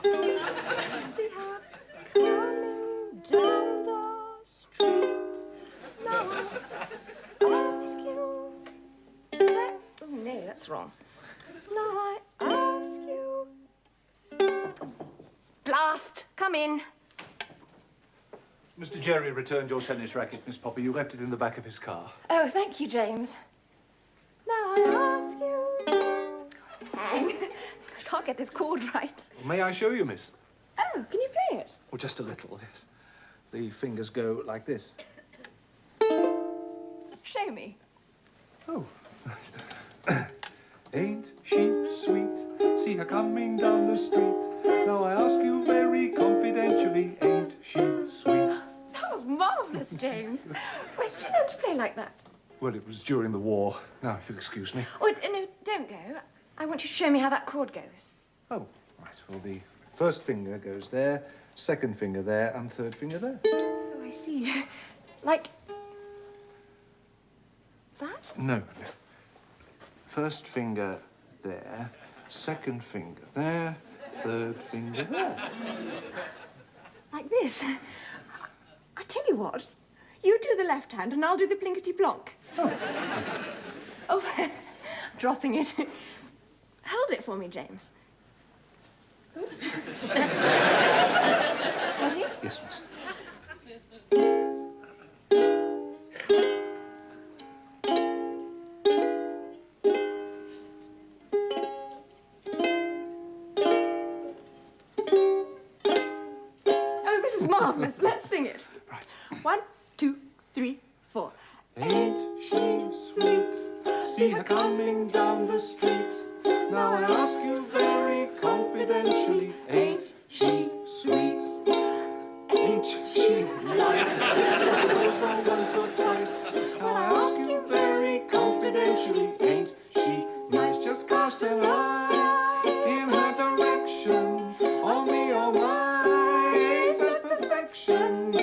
See her coming down the street. Now I ask you. Oh no, that's wrong. Now I ask you. Blast! Come in. Mr. Jerry returned your tennis racket, Miss Poppy. You left it in the back of his car. Oh, thank you, James. Now I ask you. Hang. I can't get this chord right. Well, may I show you, miss? Oh, can you play it? Well, just a little, yes. The fingers go like this. Show me. Oh. Ain't she sweet? See her coming down the street. Now I ask you very confidentially, ain't she sweet? That was marvellous, James. Where did you learn to play like that? Well, it was during the war. Now, if you'll excuse me. Oh, no, don't go. I want you to show me how that chord goes. Oh, right. Well, the first finger goes there, second finger there, and third finger there. Oh, I see. Like that? No, no. First finger there, second finger there, third finger there. Like this? I tell you what. You do the left hand and I'll do the plinkety-plonk. Oh. Oh, dropping it. Hold it for me, James. Ready? Yes, miss. Oh, this is marvellous. Let's sing it. Right. 1, 2, 3, 4. Ain't she sweet? See her coming down the street. Now I ask you very confidentially, ain't she sweet? Ain't she nice? Over once or twice. Now I ask you very confidentially, ain't she nice? Just cast an eye in her direction. Oh me, oh my, ain't that perfection?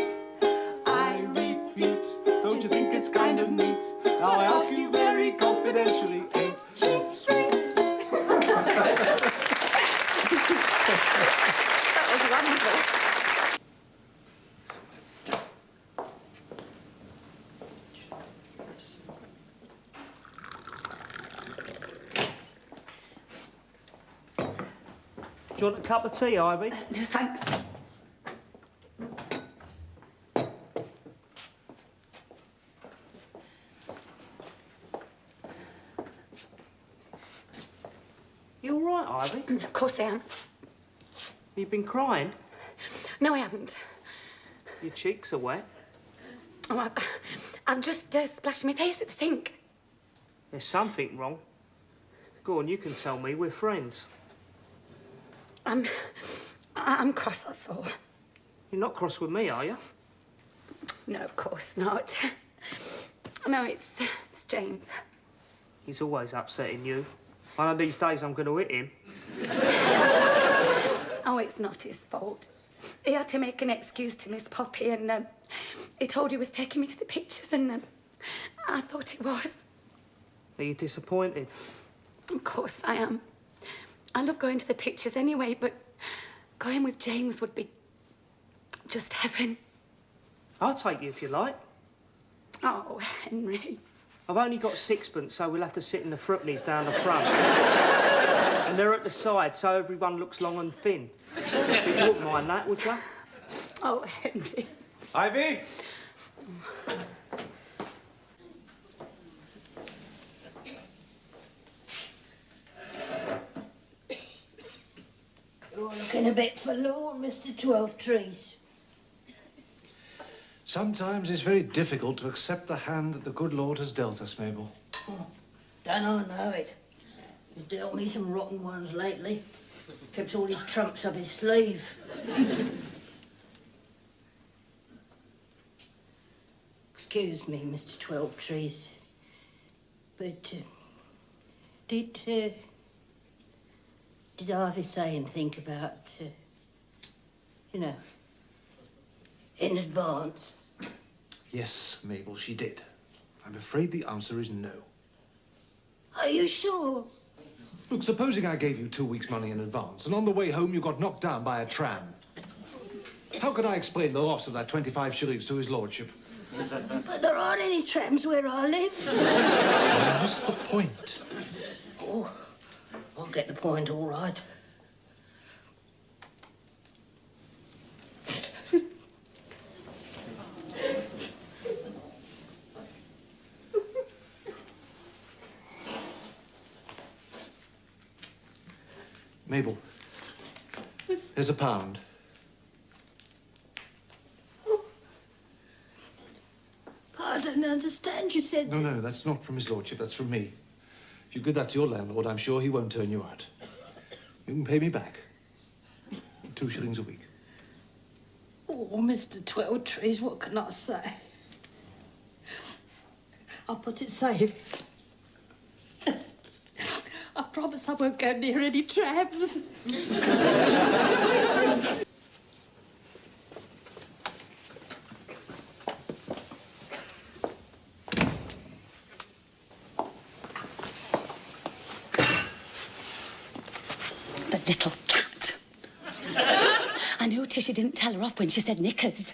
I repeat, don't you think it's kind of neat? Now I ask you very confidentially, ain't she sweet? That was wonderful. Do you want a cup of tea, Ivy? No, thanks. You all right, Ivy? Of course I am. You've been crying? No, I haven't. Your cheeks are wet. Oh, I've just splashed my face at the sink. There's something wrong. Go on, you can tell me. We're friends. I'm cross, that's all. You're not cross with me, are you? No, of course not. No, it's James. He's always upsetting you. One of these days I'm going to hit him. Oh, it's not his fault. He had to make an excuse to Miss Poppy and he told he was taking me to the pictures and I thought he was. Are you disappointed? Of course I am. I love going to the pictures anyway, but going with James would be just heaven. I'll take you if you like. Oh, Henry. I've only got sixpence, so we'll have to sit in the Fruitneys down the front. And they're at the side, so everyone looks long and thin. But you wouldn't mind that, would you? Oh, Henry. Ivy! You're looking a bit forlorn, Mr. Twelvetrees. Sometimes it's very difficult to accept the hand that the good Lord has dealt us, Mabel. Don't I know it? He's dealt me some rotten ones lately. Kept all his trumps up his sleeve. Excuse me, Mr. Twelvetrees, but did Ivy say anything about, you know, in advance? Yes, Mabel, she did. I'm afraid the answer is no. Are you sure? Look, supposing I gave you 2 weeks' money in advance, and on the way home you got knocked down by a tram. How could I explain the loss of that 25 shillings to his lordship? But there aren't any trams where I live. I missed the point. Oh, I'll get the point all right. Mabel, there's £1. I don't understand. You said... No, that's not from his lordship. That's from me. If you give that to your landlord, I'm sure he won't turn you out. You can pay me back. 2 shillings a week. Oh, Mr. Twelvetrees, what can I say? I'll put it safe. I promise I won't go near any trams. The little cat. I noticed she didn't tell her off when she said knickers.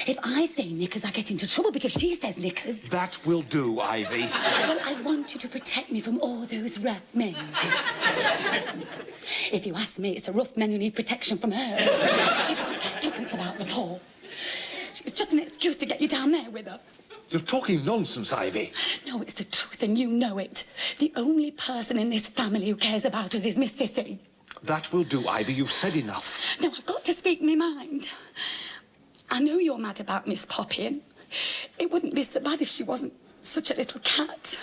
If I say knickers, I get into trouble, but if she says knickers... That will do, Ivy. Well, I want you to protect me from all those rough men. If you ask me, it's the rough men who need protection from her. She doesn't care tuppence about the poor. It's just an excuse to get you down there with her. You're talking nonsense, Ivy. No, it's the truth, and you know it. The only person in this family who cares about us is Miss Sissy. That will do, Ivy. You've said enough. No, I've got to speak my mind. I know you're mad about Miss Poppy, and it wouldn't be so bad if she wasn't such a little cat.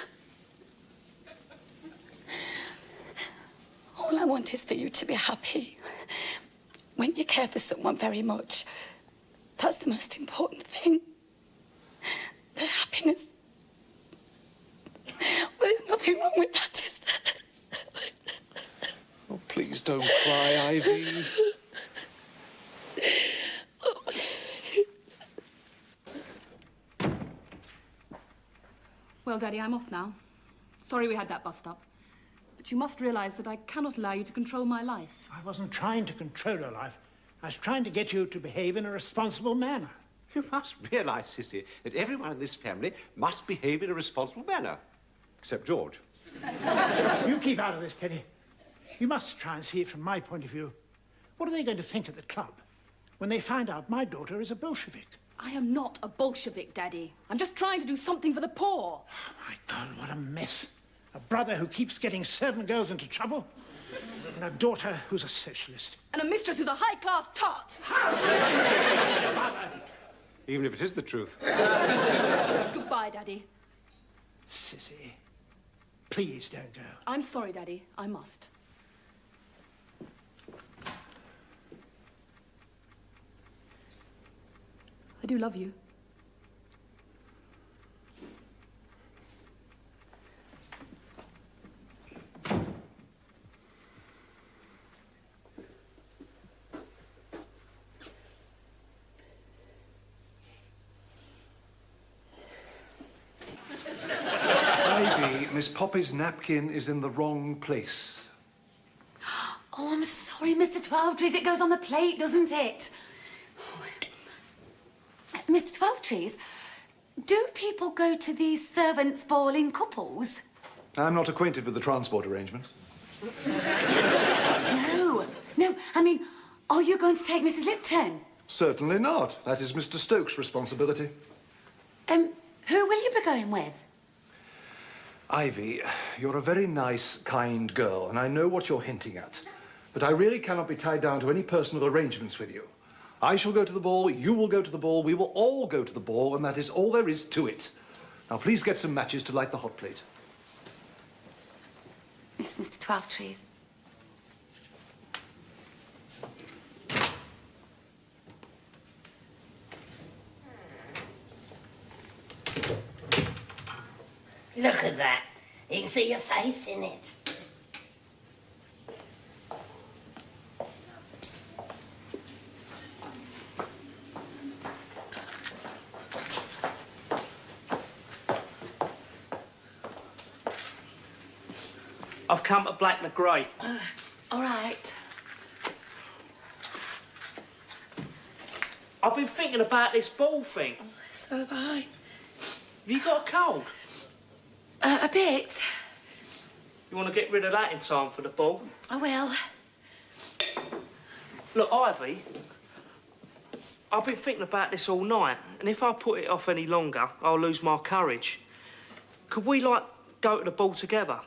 All I want is for you to be happy. When you care for someone very much, that's the most important thing. Their happiness. Well, there's nothing wrong with that, is there? Oh, please don't cry, Ivy. Well, Daddy, I'm off now. Sorry we had that bust-up. But you must realise that I cannot allow you to control my life. I wasn't trying to control your life. I was trying to get you to behave in a responsible manner. You must realise, Sissy, that everyone in this family must behave in a responsible manner. Except George. You keep out of this, Teddy. You must try and see it from my point of view. What are they going to think at the club when they find out my daughter is a Bolshevik? I am not a Bolshevik, Daddy. I'm just trying to do something for the poor. Oh, my God, what a mess. A brother who keeps getting servant girls into trouble, and a daughter who's a socialist. And a mistress who's a high-class tart. Even if it is the truth. Goodbye, Daddy. Sissy, please don't go. I'm sorry, Daddy. I must. I do love you. Ivy, Miss Poppy's napkin is in the wrong place. Oh, I'm sorry, Mr. Twelvetrees. It goes on the plate, doesn't it? Mr. Twelvetrees, do people go to these servants' ball in couples? I'm not acquainted with the transport arrangements. No, I mean, are you going to take Mrs. Lipton? Certainly not. That is Mr. Stokes' responsibility. Who will you be going with? Ivy, you're a very nice, kind girl, and I know what you're hinting at. But I really cannot be tied down to any personal arrangements with you. I shall go to the ball, you will go to the ball, we will all go to the ball, and that is all there is to it. Now, please get some matches to light the hot plate. Mr. Twelvetrees. Look at that. You can see your face in it. I've come to black the Great. All right. I've been thinking about this ball thing. So have I. Have you got a cold? A bit. You want to get rid of that in time for the ball? I will. Look, Ivy, I've been thinking about this all night, and if I put it off any longer, I'll lose my courage. Could we, like, go to the ball together?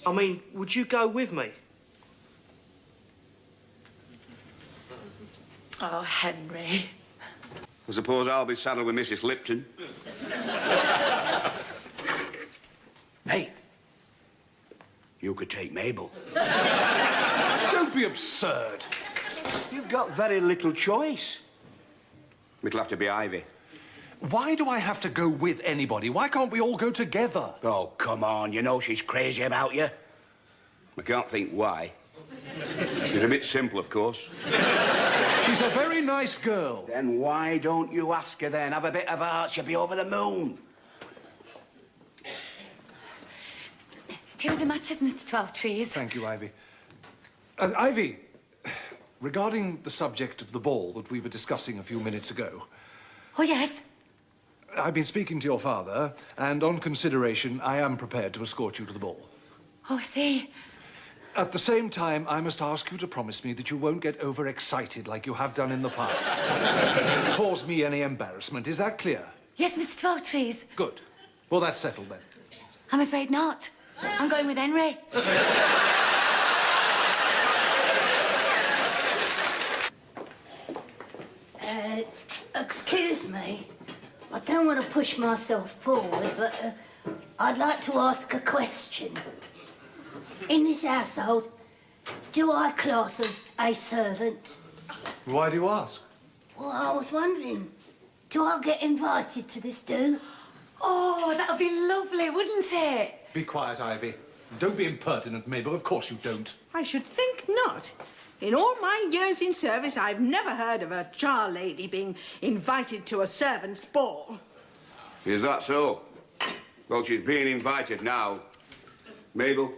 I mean, would you go with me? Oh, Henry. I suppose I'll be saddled with Mrs. Lipton. Hey, you could take Mabel. Don't be absurd. You've got very little choice. It'll have to be Ivy. Why do I have to go with anybody? Why can't we all go together? Oh, come on, you know she's crazy about you. I can't think why. It's a bit simple, of course. She's a very nice girl. Then why don't you ask her then? Have a bit of heart, she'll be over the moon. Here are the matches, Mr. Twelvetrees. Thank you, Ivy. Ivy, regarding the subject of the ball that we were discussing a few minutes ago, Oh, yes. I've been speaking to your father, and on consideration, I am prepared to escort you to the ball. Oh, I see. At the same time, I must ask you to promise me that you won't get overexcited like you have done in the past. Cause me any embarrassment. Is that clear? Yes, Mr. Twelvetrees. Good. Well, that's settled then. I'm afraid not. I'm going with Henry. Excuse me. I don't want to push myself forward, but I'd like to ask a question. In this household, do I class as a servant? Why do you ask? Well, I was wondering, do I get invited to this do? Oh, that would be lovely, wouldn't it? Be quiet, Ivy. Don't be impertinent, Mabel. Of course you don't. I should think not. In all my years in service, I've never heard of a char lady being invited to a servant's ball. Is that so? Well, she's being invited now. Mabel,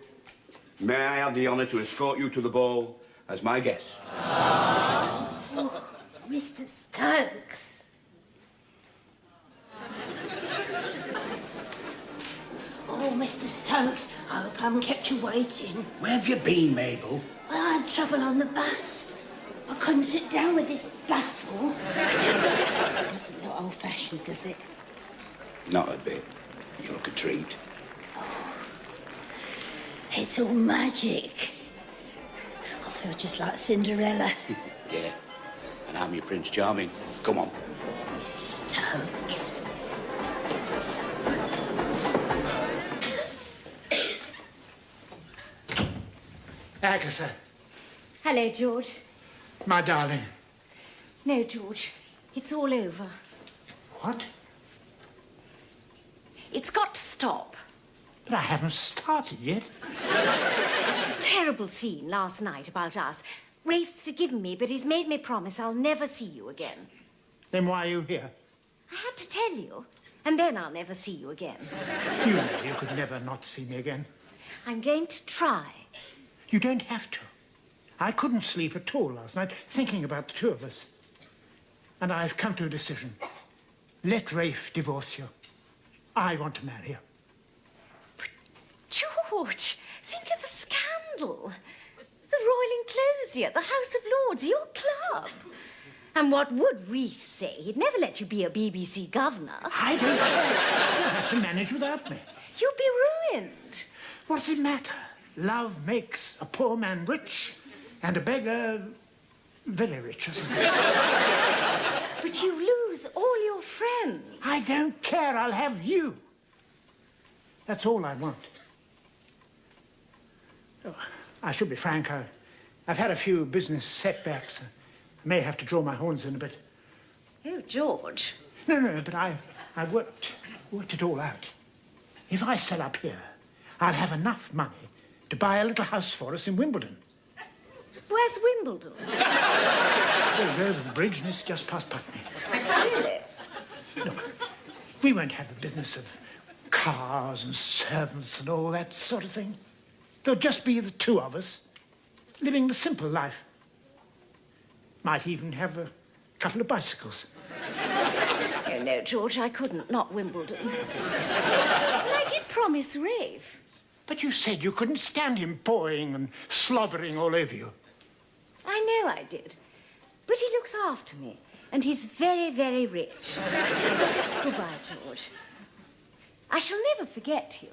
may I have the honour to escort you to the ball as my guest? Oh, Mr. Stokes. Oh, Mr. Stokes, I hope I haven't kept you waiting. Where have you been, Mabel? Well, I had trouble on the bus. I couldn't sit down with this busful. It doesn't look old-fashioned, does it? Not a bit. You look a treat. It's all magic. I feel just like Cinderella. Yeah. And I'm your Prince Charming. Come on. Mr. Stokes. Agatha, Hello, George. my darling. No, George. It's all over. What? It's got to stop. But I haven't started yet. It was a terrible scene last night about us. Rafe's forgiven me, but he's made me promise I'll never see you again. Then why are you here? I had to tell you, and then I'll never see you again. You know you could never not see me again. I'm going to try. You don't have to. I couldn't sleep at all last night, thinking about the two of us. And I've come to a decision. Let Rafe divorce you. I want to marry you. But, George, think of the scandal. The Royal Enclosure, the House of Lords, your club. And what would Reith say? He'd never let you be a BBC governor. I don't care. You'll have to manage without me. You'd be ruined. What does it matter? Love makes a poor man rich and a beggar very rich, isn't it? But you lose all your friends. I don't care. I'll have you. That's all I want. Oh, I should be frank. I've had a few business setbacks. I may have to draw my horns in a bit. Oh, George. No, but I've worked it all out. If I sell up here, I'll have enough money to buy a little house for us in Wimbledon. Where's Wimbledon? Well, go over the bridge and it's just past Putney. Really? Look, we won't have the business of cars and servants and all that sort of thing. There'll just be the two of us, living the simple life. Might even have a couple of bicycles. Oh, no, George, I couldn't. Not Wimbledon. And I did promise Rafe. But you said you couldn't stand him pawing and slobbering all over you. I know I did. But he looks after me. And he's very, very rich. Goodbye, George. I shall never forget you.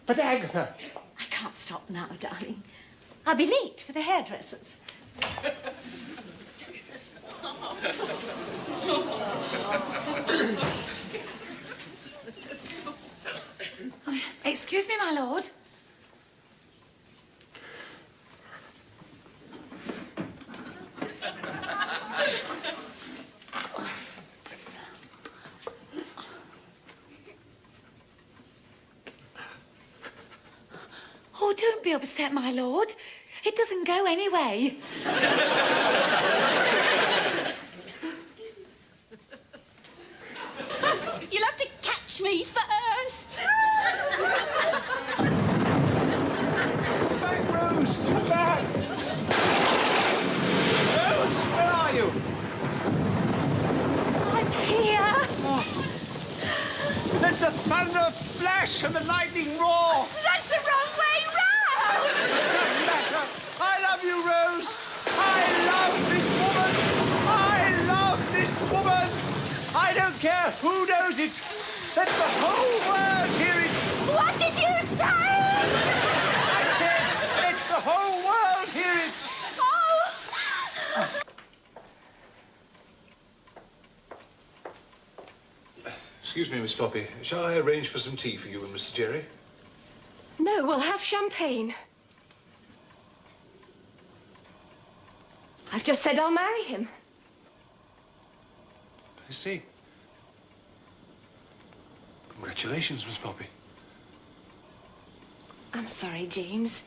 But Agatha... I can't stop now, darling. I'll be late for the hairdressers. Excuse me, my lord. Oh, don't be upset, my lord. It doesn't go anyway. You'll have to catch me first. Back, Rose! Come back! Rose, where are you? I'm here. Let the thunder flash and the lightning roar! That's the wrong way round. Doesn't matter. I love you, Rose. I love this woman. I love this woman. I don't care who knows it. Let the whole world hear it. What did you say? I said, let the whole world hear it. Excuse me, Miss Poppy. Shall I arrange for some tea for you and Mr. Jerry? No, we'll have champagne. I've just said I'll marry him. I see. Congratulations, Miss Poppy. I'm sorry, James.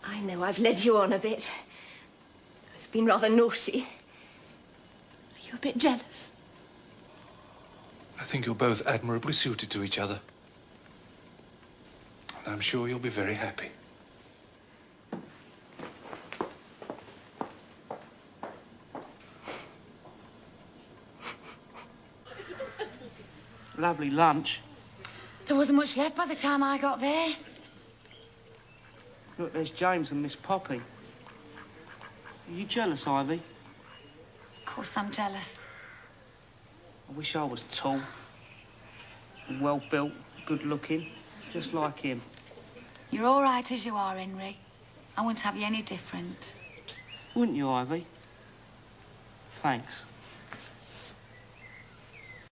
I know I've led you on a bit. I've been rather naughty. Are you a bit jealous? I think you're both admirably suited to each other. And I'm sure you'll be very happy. Lovely lunch. There wasn't much left by the time I got there. Look, there's James and Miss Poppy. Are you jealous, Ivy? Of course I'm jealous. I wish I was tall and well-built, good-looking, just like him. You're all right as you are, Henry. I wouldn't have you any different. Wouldn't you, Ivy? Thanks.